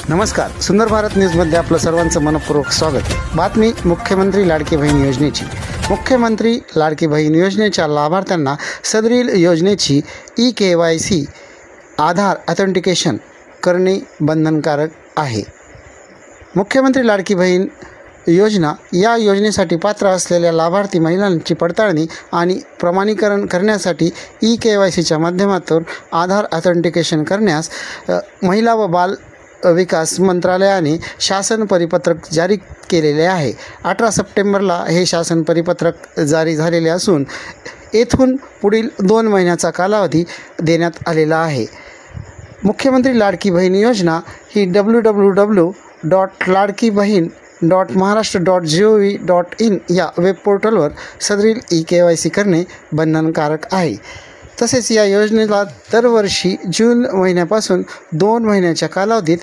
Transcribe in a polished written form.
नमस्कार. सुंदर भारत न्यूजमध्ये आपलं सर्वांचं मनपूर्वक स्वागत. बातमी मुख्यमंत्री लाडकी बहीण योजनेची. मुख्यमंत्री लाडकी बहीण योजनेच्या लाभार्थ्यांना सदरील योजनेची KYC आधार ऑथेंटिकेशन करणे बंधनकारक आहे. मुख्यमंत्री लाडकी बहीण योजना या योजनेसाठी पात्र असलेल्या लाभार्थी महिलांची पडताळणी आणि प्रमाणीकरण करण्यासाठी KYCच्या माध्यमातून आधार ऑथेंटिकेशन करण्यास महिला व बाल विकास मंत्रालयाने शासन परिपत्रक जारी केलेले आहे. 18 सप्टेंबरला हे शासन परिपत्रक जारी झालेले असून येथून पुढील 2 महिन्याचा कालावधी देण्यात आलेला आहे. मुख्यमंत्री लाडकी बहीण योजना ही www.ladkibahin.maharashtra.gov.in या वेब पोर्टलवर सदरील KYC करणे बंधनकारक आहे. तसेच या योजनेला दरवर्षी जून महिन्यापासून 2 महिन्याच्या कालावधीत